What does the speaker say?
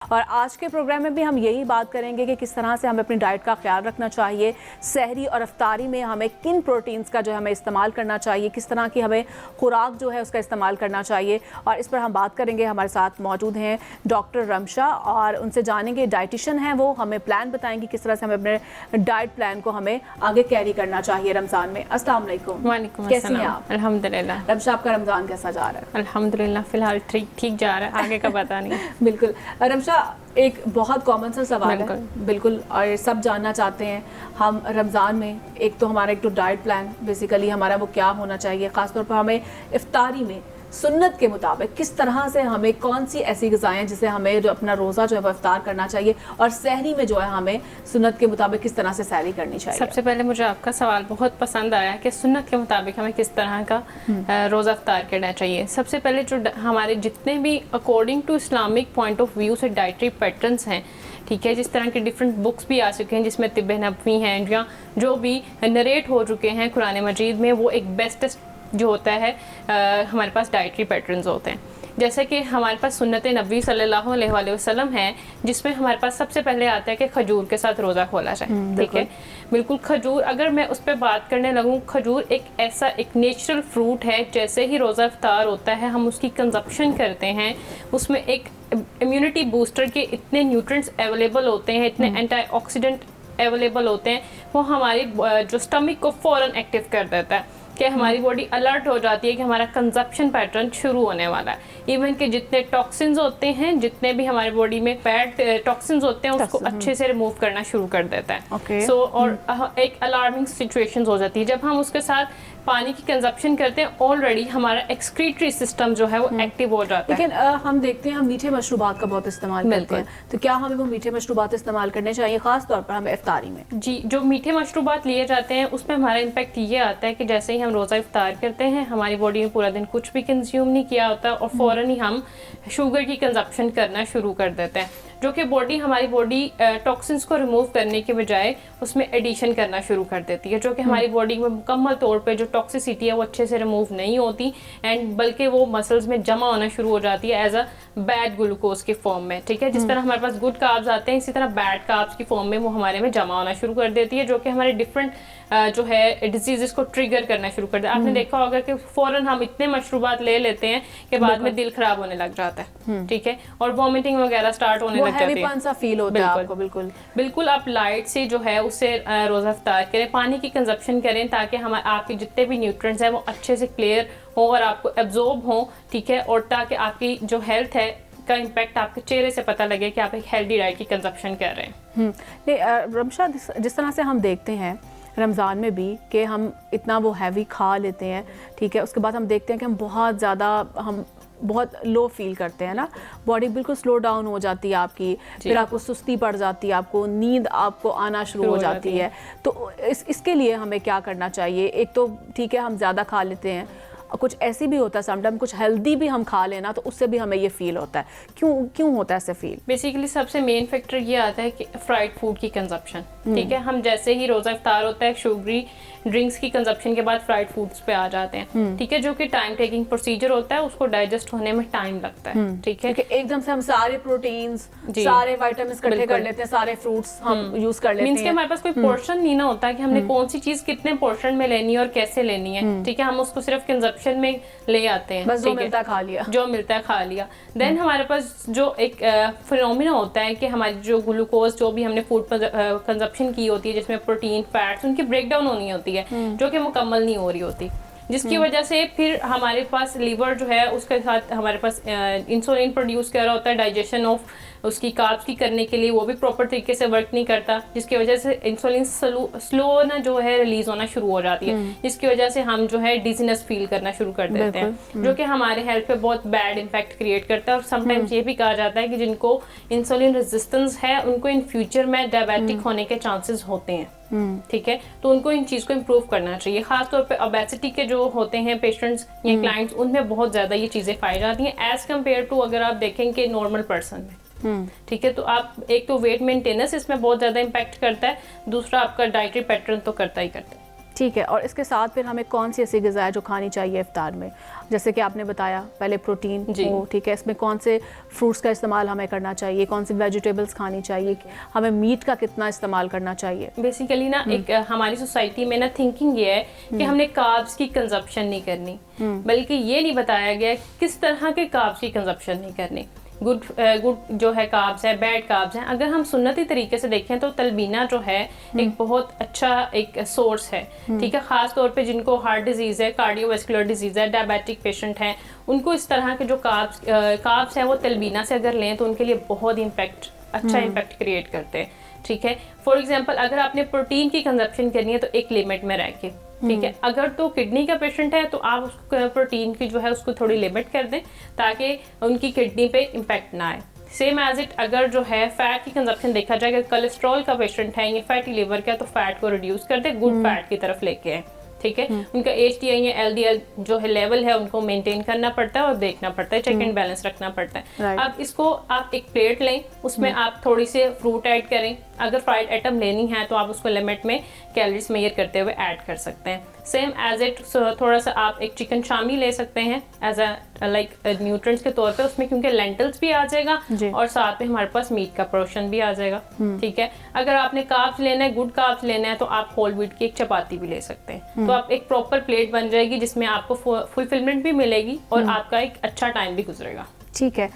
और आज के प्रोग्राम में भी हम यही बात करेंगे कि किस तरह से हमें अपनी डाइट का ख्याल रखना चाहिए, सहरी और अफ्तारी में हमें किन प्रोटीन्स का जो है हमें इस्तेमाल करना चाहिए, किस तरह की हमें खुराक जो है उसका इस्तेमाल करना चाहिए। और इस पर हम बात करेंगे। हमारे साथ मौजूद हैं डॉक्टर रमशा और उनसे जानेंगे, डाइटिशियन हैं वो, हमें प्लान बताएंगे किस तरह से हमें अपने डाइट प्लान को हमें आगे कैरी करना चाहिए रमज़ान में। अस्सलाम वालेकुम। वालेकुम कैसी हैं अस्सलाम। आप? अल्हम्दुलिल्लाह। रमशा, आपका रमज़ान कैसा जा रहा है? अल्हम्दुलिल्लाह फ़िलहाल ठीक जा रहा है, आगे का पता नहीं। बिल्कुल रमशा, एक बहुत कॉमन सा सवाल है, बिल्कुल, और सब जानना चाहते हैं हम रमज़ान में। एक तो डाइट प्लान बेसिकली हमारा वो क्या होना चाहिए, ख़ासतौर पर हमें इफ्तारी में सुन्नत के मुताबिक किस तरह से हमें कौन सी ऐसी ग़िज़ाएँ जिसे हमें जो अपना रोज़ा जो है वो इफ्तार करना चाहिए, और सहरी में जो है हमें सुन्नत के मुताबिक किस तरह से सहरी करनी चाहिए। सबसे पहले मुझे आपका सवाल बहुत पसंद आया कि सुन्नत के मुताबिक हमें किस तरह का रोज़ा इफ्तार करना चाहिए। सबसे पहले जो हमारे जितने भी according to Islamic point of view से डाइटरी पैटर्न्स हैं, ठीक है, जिस तरह के डिफरेंट बुक्स भी आ चुके हैं जिसमें तिब्बे नबवी हैं या जो भी नरेट हो चुके हैं कुरान मजीद में, वो एक बेस्टेस्ट जो होता है हमारे पास डाइटरी पैटर्न्स होते हैं। जैसे कि हमारे पास सुन्नत नबी सल्लल्लाहु अलैहि वसल्लम है, जिसमें हमारे पास सबसे पहले आता है कि खजूर के साथ रोज़ा खोला जाए। ठीक है, बिल्कुल। खजूर, अगर मैं उस पर बात करने लगूँ, खजूर एक नेचुरल फ्रूट है। जैसे ही रोज़ा इफ्तार होता है हम उसकी कंजप्शन करते हैं, उसमें एक इम्यूनिटी बूस्टर के इतने न्यूट्रिएंट्स अवेलेबल होते हैं, इतने एंटीऑक्सीडेंट अवेलेबल होते हैं, वो हमारी जो स्टमक को फ़ौरन एक्टिव कर देता है कि हमारी बॉडी अलर्ट हो जाती है कि हमारा कंजप्शन पैटर्न शुरू होने वाला है। इवन कि जितने टॉक्सिन्स होते हैं, जितने भी हमारी बॉडी में फैट टॉक्सिन्स होते हैं, उसको अच्छे से रिमूव करना शुरू कर देता है। और एक अलार्मिंग सिचुएशन हो जाती है जब हम उसके साथ पानी की कंजप्शन करते हैं। ऑलरेडी हमारा एक्सक्रीटरी सिस्टम जो है वो एक्टिव हो जाता है। लेकिन हम देखते हैं हम मीठे मशरूबात का बहुत इस्तेमाल करते हैं, तो क्या हमें वो मीठे मशरूबात इस्तेमाल करने चाहिए, खास तौर पर हमें इफ्तारी में? जी, जो मीठे मशरूबात लिए जाते हैं उसमें हमारा इम्पैक्ट ये आता है कि जैसे ही हम रोज़ा इफ्तार करते हैं, हमारी बॉडी में पूरा दिन कुछ भी कंज्यूम नहीं किया होता और फ़ौरन ही हम शुगर की कंजप्शन करना शुरू कर देते हैं, जो कि हमारी बॉडी टॉक्सिन्स को रिमूव करने के बजाय उसमें एडिशन करना शुरू कर देती है, जो कि हमारी बॉडी में मुकम्मल तौर पे जो टॉक्सिसिटी है वो अच्छे से रिमूव नहीं होती, एंड बल्कि वो मसल्स में जमा होना शुरू हो जाती है एज अ बैड ग्लूकोज के फॉर्म में। ठीक है, जिस तरह हमारे पास गुड कार्ब्स आते हैं, इसी तरह बैड कार्ब्स की फॉर्म में वो हमारे में जमा होना शुरू कर देती है, जो कि हमारे डिफरेंट जो है डिजीजेस को ट्रिगर करना शुरू कर देता है। आपने देखा होगा कि फ़ौरन हम इतने मशरूबात ले लेते हैं कि बाद में दिल खराब होने लग जाता है, ठीक है, और वॉमिटिंग वगैरह स्टार्ट होने लग जाती है, सा फील होता है आपको। बिल्कुल। आप लाइट से जो है उससे रोज़ा इफ्तार करें, पानी की कंजप्शन करें, ताकि आपके जितने भी न्यूट्रिएंट्स हैं वो अच्छे से क्लियर हो और आपको एब्जॉर्ब हो, ठीक है, और ताकि आपकी जो हेल्थ है का इम्पैक्ट आपके चेहरे से पता लगे कि आप एक हेल्दी डाइट की कंजप्शन कर रहे हैं। नहीं रमशा, जिस तरह से हम देखते हैं रमज़ान में भी कि हम इतना वो हैवी खा लेते हैं, ठीक है, उसके बाद हम देखते हैं कि हम बहुत लो फील करते हैं ना, बॉडी बिल्कुल स्लो डाउन हो जाती है आपकी, फिर आपको सुस्ती पड़ जाती है, आपको नींद आपको आना शुरू हो जाती है। तो इसके लिए हमें क्या करना चाहिए? एक तो ठीक है हम ज़्यादा खा लेते हैं, कुछ ऐसी भी होता है समटाइम, कुछ हेल्दी भी हम खा लेना तो उससे भी हमें ये फील होता है। क्यों होता है ऐसे फील? बेसिकली सबसे मेन फैक्टर ये आता है कि फ्राइड फूड की कंजप्शन। ठीक है, हम जैसे ही रोज़ा इफ्तार होता है, शुगरी ड्रिंक्स की कंजप्शन के बाद फ्राइड फूड्स पे आ जाते हैं, ठीक है, जो कि टाइम टेकिंग प्रोसीजर होता है, उसको डाइजेस्ट होने में टाइम लगता है। ठीक है, एकदम से हम सारे प्रोटीन्स, सारे विटामिन इकट्ठे कर लेते हैं, सारे फ्रूट्स हम यूज कर लेते हैं। मींस कि हमारे पास कोई पोर्शन नहीं ना होता कि हमने कौन सी चीज कितने पोर्शन में लेनी है और कैसे लेनी है। ठीक है, हम उसको सिर्फ कंजप्शन में ले आते हैं, बस जो मिलता है खा लिया, जो मिलता है खा लिया। देन हमारे पास जो एक फिनोमिना होता है कि हमारी जो ग्लूकोज जो भी हमने फूड पर कंजप्शन की होती है, जिसमें प्रोटीन फैट्स, उनकी ब्रेक डाउन होनी होती है, जो कि मुकम्मल नहीं हो रही होती, जिसकी वजह से फिर हमारे पास लीवर जो है उसके साथ हमारे पास इंसुलिन प्रोड्यूस कर रहा होता है डाइजेशन ऑफ उसकी कार्ब्स की करने के लिए, वो भी प्रॉपर तरीके से वर्क नहीं करता, जिसकी वजह से इंसुलिन स्लो ना जो है रिलीज होना शुरू हो जाती है, जिसकी वजह से हम जो है डिजीनेस फील करना शुरू कर देते हैं, जो कि हमारे हेल्थ पे बहुत बैड इम्पैक्ट क्रिएट करता है। और समटाइम्स ये भी कहा जाता है कि जिनको इंसुलिन रेजिस्टेंस है उनको इन फ्यूचर में डायबिटिक होने के चांसेस होते हैं। ठीक है, तो उनको इन चीज़ को इम्प्रूव करना चाहिए। खासतौर पे ओबेसिटी के जो होते हैं पेशेंट्स या क्लाइंट्स, उनमें बहुत ज़्यादा ये चीज़ें पाई जाती हैं एज कम्पेयर टू अगर आप देखेंगे नॉर्मल पर्सन में। ठीक है, तो आप एक तो वेट मेंटेनेंस इसमें बहुत ज़्यादा इम्पैक्ट करता है, दूसरा आपका डाइटरी पैटर्न तो करता ही करता है। ठीक है। और इसके साथ फिर हमें कौन सी ऐसी ग़िज़ा है जो खानी चाहिए इफ्तार में? जैसे कि आपने बताया पहले प्रोटीन हो, ठीक है, इसमें कौन से फ्रूट्स का इस्तेमाल हमें करना चाहिए, कौन सी वेजिटेबल्स खानी चाहिए, हमें मीट का कितना इस्तेमाल करना चाहिए? बेसिकली ना एक हमारी सोसाइटी में ना थिंकिंग ये है कि हमने कार्ब्स की कंजप्शन नहीं करनी, बल्कि ये नहीं बताया गया किस तरह के कार्ब्स की कंजप्शन नहीं करनी। गुड जो है कार्ब्स है, बैड कार्ब्स हैं। अगर हम सुन्नती तरीके से देखें तो तलबीना जो है एक बहुत अच्छा एक सोर्स है, ठीक है। ख़ास तौर पे जिनको हार्ट डिजीज़ है, कार्डियोवैस्कुलर डिजीज़ है, डायबिटिक पेशेंट हैं, उनको इस तरह के जो कार्ब्स हैं वो तलबीना से अगर लें तो उनके लिए बहुत अच्छा इम्पैक्ट क्रिएट करते हैं, ठीक है। फॉर एग्जांपल अगर आपने प्रोटीन की कंजप्शन करनी है तो एक लिमिट में रह के, ठीक है। अगर तो किडनी का पेशेंट है तो आप उसको प्रोटीन की जो है उसको थोड़ी लिमिट कर दें ताकि उनकी किडनी पे इम्पैक्ट ना आए। सेम एज इट अगर जो है फैट की कंजप्शन देखा जाए, अगर कोलेस्ट्रॉल का पेशेंट है या फैटी लिवर का, तो फैट को रिड्यूस कर दे, गुड फैट की तरफ लेके आए, ठीक है। उनका HDL या LDL जो है लेवल है उनको मेंटेन करना पड़ता है और देखना पड़ता है, चेक एंड बैलेंस रखना पड़ता है। अब इसको आप एक प्लेट लें, उसमें आप थोड़ी सी फ्रूट ऐड करें। अगर फ्राइड आइटम लेनी है तो आप उसको लिमिट में कैलोरीज मेजर करते हुए ऐड कर सकते हैं। सेम एज इट थोड़ा सा आप एक चिकन शामी ले सकते हैं एज अ लाइक न्यूट्रिएंट्स के तौर पे उसमें, क्योंकि लेंटल्स भी आ जाएगा और साथ में हमारे पास मीट का पोर्शन भी आ जाएगा, ठीक है। अगर आपने कार्ब्स लेना है, गुड कार्ब्स लेना है, तो आप होल व्हीट की एक चपाती भी ले सकते हैं। तो आप एक प्रॉपर प्लेट बन जाएगी जिसमें आपको फुलफिलमेंट भी मिलेगी और आपका एक अच्छा टाइम भी गुजरेगा। ठीक है।